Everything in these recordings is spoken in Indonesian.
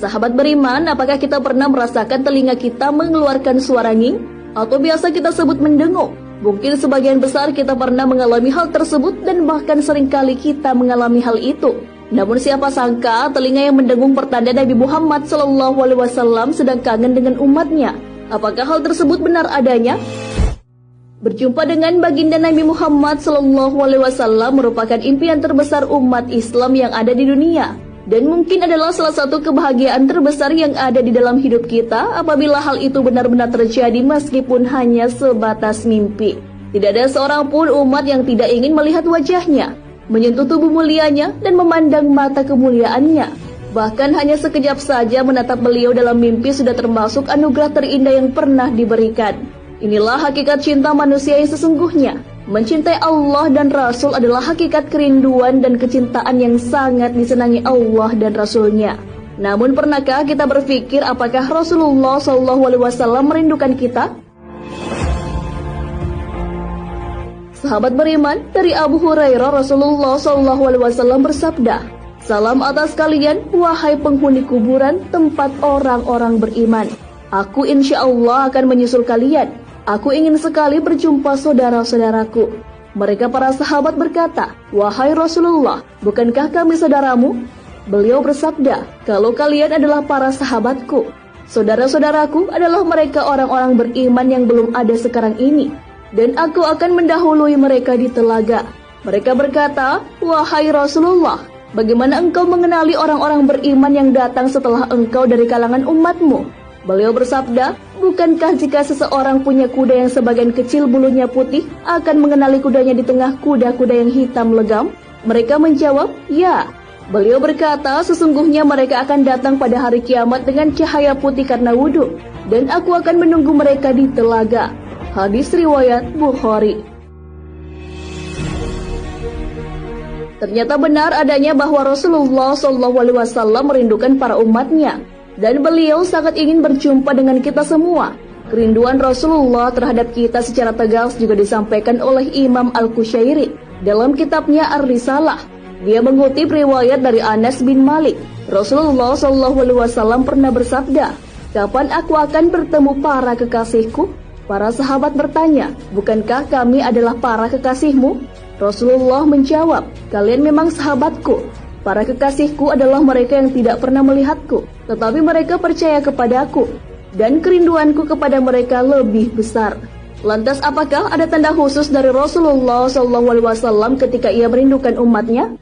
Sahabat beriman, apakah kita pernah merasakan telinga kita mengeluarkan suara nging? Atau biasa kita sebut mendengung? Mungkin sebagian besar kita pernah mengalami hal tersebut dan bahkan seringkali kita mengalami hal itu. Namun siapa sangka telinga yang mendengung pertanda Nabi Muhammad SAW sedang kangen dengan umatnya. Apakah hal tersebut benar adanya? Berjumpa dengan baginda Nabi Muhammad SAW merupakan impian terbesar umat Islam yang ada di dunia. Dan mungkin adalah salah satu kebahagiaan terbesar yang ada di dalam hidup kita apabila hal itu benar-benar terjadi meskipun hanya sebatas mimpi. Tidak ada seorang pun umat yang tidak ingin melihat wajahnya, menyentuh tubuh mulianya dan memandang mata kemuliaannya. Bahkan hanya sekejap saja menatap beliau dalam mimpi sudah termasuk anugerah terindah yang pernah diberikan. Inilah hakikat cinta manusia yang sesungguhnya. Mencintai Allah dan Rasul adalah hakikat kerinduan dan kecintaan yang sangat disenangi Allah dan Rasulnya. Namun pernahkah kita berpikir apakah Rasulullah SAW merindukan kita? Sahabat beriman, dari Abu Hurairah Rasulullah SAW bersabda, "Salam atas kalian, wahai penghuni kuburan, tempat orang-orang beriman. Aku insya Allah akan menyusul kalian. Aku ingin sekali berjumpa saudara-saudaraku." Mereka para sahabat berkata, "Wahai Rasulullah, bukankah kami saudaramu?" Beliau bersabda, "Kalau kalian adalah para sahabatku, saudara-saudaraku adalah mereka orang-orang beriman yang belum ada sekarang ini, dan aku akan mendahului mereka di telaga." Mereka berkata, "Wahai Rasulullah, bagaimana engkau mengenali orang-orang beriman yang datang setelah engkau dari kalangan umatmu?" Beliau bersabda, "Bukankah jika seseorang punya kuda yang sebagian kecil bulunya putih, akan mengenali kudanya di tengah kuda-kuda yang hitam legam?" Mereka menjawab, "Ya." Beliau berkata, "Sesungguhnya mereka akan datang pada hari kiamat dengan cahaya putih karena wudhu, dan aku akan menunggu mereka di telaga." Hadis riwayat Bukhari. Ternyata benar adanya bahwa Rasulullah SAW merindukan para umatnya. Dan beliau sangat ingin berjumpa dengan kita semua. Kerinduan Rasulullah terhadap kita secara tegas juga disampaikan oleh Imam Al-Qushairi dalam kitabnya Ar-Risalah. Dia mengutip riwayat dari Anas bin Malik. Rasulullah SAW pernah bersabda, "Kapan aku akan bertemu para kekasihku?" Para sahabat bertanya, "Bukankah kami adalah para kekasihmu?" Rasulullah menjawab, "Kalian memang sahabatku. Para kekasihku adalah mereka yang tidak pernah melihatku, tetapi mereka percaya kepadaku, dan kerinduanku kepada mereka lebih besar." Lantas apakah ada tanda khusus dari Rasulullah SAW ketika ia merindukan umatnya?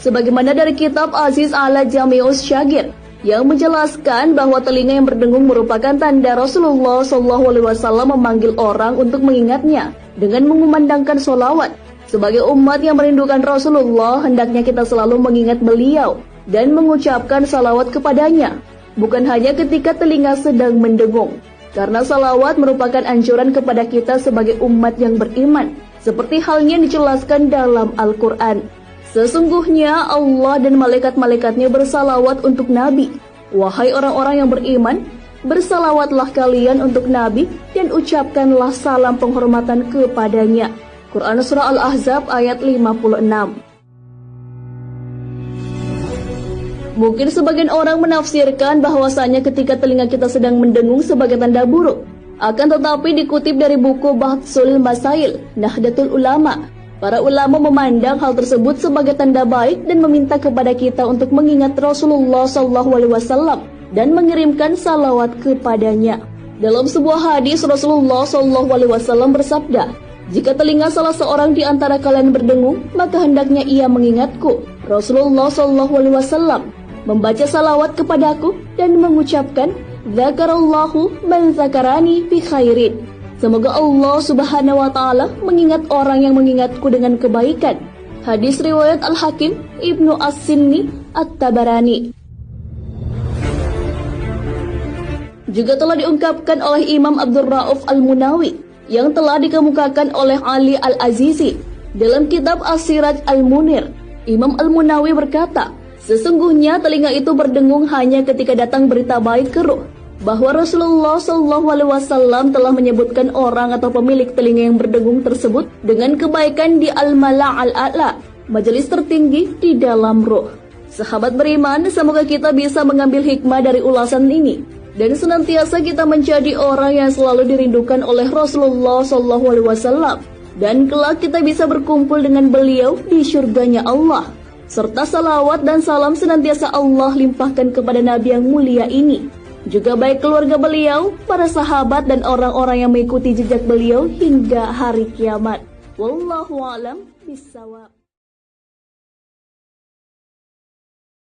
Sebagaimana dari kitab Aziz ala Jami'us Syagir, yang menjelaskan bahwa telinga yang berdengung merupakan tanda Rasulullah SAW memanggil orang untuk mengingatnya dengan mengumandangkan sholawat. Sebagai umat yang merindukan Rasulullah, hendaknya kita selalu mengingat beliau dan mengucapkan salawat kepadanya, bukan hanya ketika telinga sedang mendengung. Karena salawat merupakan anjuran kepada kita sebagai umat yang beriman, seperti halnya dijelaskan dalam Al-Quran. Sesungguhnya Allah dan malaikat-malaikatnya bersalawat untuk Nabi. Wahai orang-orang yang beriman, bersalawatlah kalian untuk Nabi dan ucapkanlah salam penghormatan kepadanya. Quran Surah Al-Ahzab ayat 56. Mungkin sebagian orang menafsirkan bahwasanya ketika telinga kita sedang mendengung sebagai tanda buruk. Akan tetapi dikutip dari buku Bahthul Masail, Nahdlatul Ulama, para ulama memandang hal tersebut sebagai tanda baik dan meminta kepada kita untuk mengingat Rasulullah SAW dan mengirimkan salawat kepadanya. Dalam sebuah hadis Rasulullah SAW bersabda, "Jika telinga salah seorang di antara kalian berdengung, maka hendaknya ia mengingatku." Rasulullah SAW membaca salawat kepadaku dan mengucapkan, "Dzakarallahu man dzakarani fi khairin." Semoga Allah Subhanahu wa Ta'ala mengingat orang yang mengingatku dengan kebaikan. Hadis riwayat Al-Hakim, Ibnu As-Sinni, At-Tabarani. Juga telah diungkapkan oleh Imam Abdul Rauf Al-Munawi yang telah dikemukakan oleh Ali Al-Azizi dalam kitab As-Siraj Al-Munir. Imam Al-Munawi berkata, sesungguhnya telinga itu berdengung hanya ketika datang berita baik ke ruh, bahwa Rasulullah SAW telah menyebutkan orang atau pemilik telinga yang berdengung tersebut dengan kebaikan di Al-Mala' Al-A'la, majelis tertinggi di dalam ruh. Sahabat beriman, semoga kita bisa mengambil hikmah dari ulasan ini dan senantiasa kita menjadi orang yang selalu dirindukan oleh Rasulullah SAW, dan kelak kita bisa berkumpul dengan beliau di surganya Allah. Serta salawat dan salam senantiasa Allah limpahkan kepada Nabi yang mulia ini, juga baik keluarga beliau, para sahabat dan orang-orang yang mengikuti jejak beliau hingga hari kiamat. Wallahu a'lam bishawab.